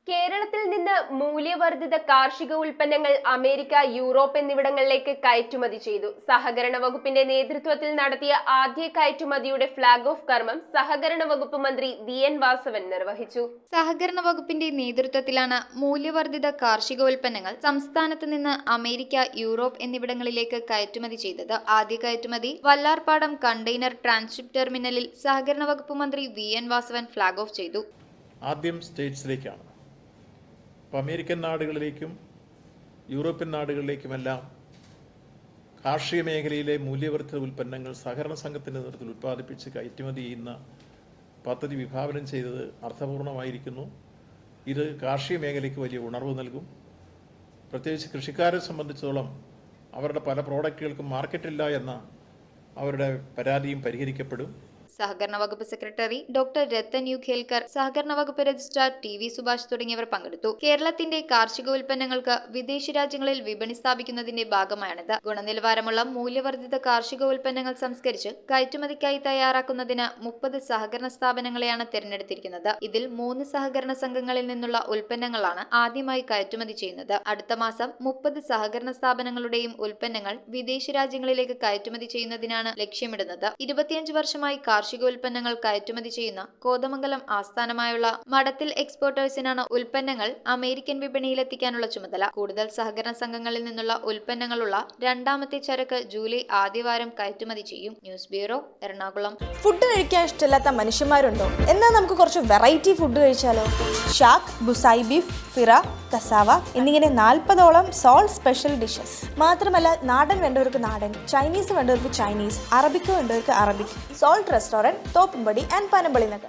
കേരളത്തിൽ നിന്ന് മൂല്യവർദ്ധിത കാർഷിക ഉൽപ്പന്നങ്ങൾ അമേരിക്ക, യൂറോപ്പ് എന്നിവിടങ്ങളിലേക്ക് കയറ്റുമതി ചെയ്തു. സഹകരണ വകുപ്പിന്റെ നേതൃത്വത്തിൽ നടത്തിയ ആദ്യ കയറ്റുമതിയുടെ ഫ്ളാഗ് ഓഫ് കർമ്മം സഹകരണ വകുപ്പ് മന്ത്രി വി.എൻ. വാസവൻ നിർവഹിച്ചു. സഹകരണ വകുപ്പിന്റെ നേതൃത്വത്തിലാണ് മൂല്യവർദ്ധിത കാർഷിക ഉൽപ്പന്നങ്ങൾ സംസ്ഥാനത്ത് നിന്ന് അമേരിക്ക, യൂറോപ്പ് എന്നിവിടങ്ങളിലേക്ക് കയറ്റുമതി ചെയ്തത്. ആദ്യ കയറ്റുമതി വല്ലാർപാടം കണ്ടെയ്നർ ട്രാൻസ്ഷിപ്പ് ടെർമിനലിൽ സഹകരണ വകുപ്പ് മന്ത്രി വി.എൻ. വാസവൻ ഫ്ളാഗ് ഓഫ് ചെയ്തു. ആദ്യം സ്റ്റേറ്റ്സിലേക്കാണ്. ഇപ്പോൾ അമേരിക്കൻ നാടുകളിലേക്കും യൂറോപ്യൻ നാടുകളിലേക്കുമെല്ലാം കാർഷിക മേഖലയിലെ മൂല്യവർദ്ധിത ഉൽപ്പന്നങ്ങൾ സഹകരണ സംഘത്തിൻ്റെ നേതൃത്വത്തിൽ ഉൽപ്പാദിപ്പിച്ച് കയറ്റുമതി ചെയ്യുന്ന പദ്ധതി വിഭാവനം ചെയ്തത് അർത്ഥപൂർണമായിരിക്കുന്നു. ഇത് കാർഷിക മേഖലയ്ക്ക് വലിയ ഉണർവ് നൽകും. പ്രത്യേകിച്ച് കൃഷിക്കാരെ സംബന്ധിച്ചിടത്തോളം അവരുടെ പല പ്രോഡക്റ്റുകൾക്കും മാർക്കറ്റില്ല എന്ന അവരുടെ പരാതിയും പരിഹരിക്കപ്പെടും. സഹകരണ വകുപ്പ് secretary doctor Rattan U Khelkar, സഹകരണ വകുപ്പ് രജിസ്ട്രാർ ടി.വി. സുഭാഷ് തുടങ്ങിയവർ പങ്കെടുത്തു. കേരളത്തിന്റെ കാർഷിക ഉൽപ്പന്നങ്ങൾക്ക് വിദേശ രാജ്യങ്ങളിൽ വിപണി സ്ഥാപിക്കുന്നതിന്റെ ഭാഗമാണിത്. ഗുണനിലവാരമുള്ള മൂല്യവർദ്ധിത കാർഷിക ഉൽപ്പന്നങ്ങൾ സംസ്കരിച്ച് കയറ്റുമതിക്കായി തയ്യാറാക്കുന്നതിന് 30 സഹകരണ സ്ഥാപനങ്ങളെയാണ് തിരഞ്ഞെടുത്തിരിക്കുന്നത്. ഇതിൽ 3 സഹകരണ സംഘങ്ങളിൽ നിന്നുള്ള ഉൽപ്പന്നങ്ങളാണ് ആദ്യമായി കയറ്റുമതി ചെയ്യുന്നത്. അടുത്ത മാസം 30 സഹകരണ സ്ഥാപനങ്ങളുടെയും ഉൽപ്പന്നങ്ങൾ വിദേശ രാജ്യങ്ങളിലേക്ക് കയറ്റുമതി ചെയ്യുന്നതിനാണ് ലക്ഷ്യമിടുന്നത്. 25 വർഷമായി കാർഷിക ഉൽപ്പന്നങ്ങൾ കയറ്റുമതി ചെയ്യുന്ന കോതമംഗലം ആസ്ഥാനമായുള്ള മഠത്തിൽ എക്സ്പോർട്ടേഴ്സിനാണ് ഉൽപ്പന്നങ്ങൾ അമേരിക്കൻ വിപണിയിലെത്തിക്കാനുള്ള ചുമതല. കൂടുതൽ സഹകരണ സംഘങ്ങളിൽ നിന്നുള്ള ഉൽപ്പന്നങ്ങളുള്ള രണ്ടാമത്തെ ചരക്ക് ജൂലൈ ആദ്യവാരം കയറ്റുമതി ചെയ്യും. News bureau, Ernakulam. ഫുഡ് കഴിക്കാൻ ഇഷ്ടമില്ലാത്ത മനുഷ്യന്മാരുണ്ടോ? എന്നാൽ നമുക്ക് കുറച്ച് വെറൈറ്റി ഫുഡ് കഴിച്ചാലോ? ഷാക്ക്, ബുസായി ബീഫ്, ഫിറ, കസാവ എന്നിങ്ങനെ 40ഓളം സോൾ സ്പെഷ്യൽ ഡിഷസ്. മാത്രമല്ല, നാടൻ വേണ്ടവർക്ക് നാടൻ, ചൈനീസ് വേണ്ടവർക്ക് ചൈനീസ്, അറബിക്ക് വേണ്ടവർക്ക് Arabic. Salt restaurant, Thoppumpady and Panampilly Nagar.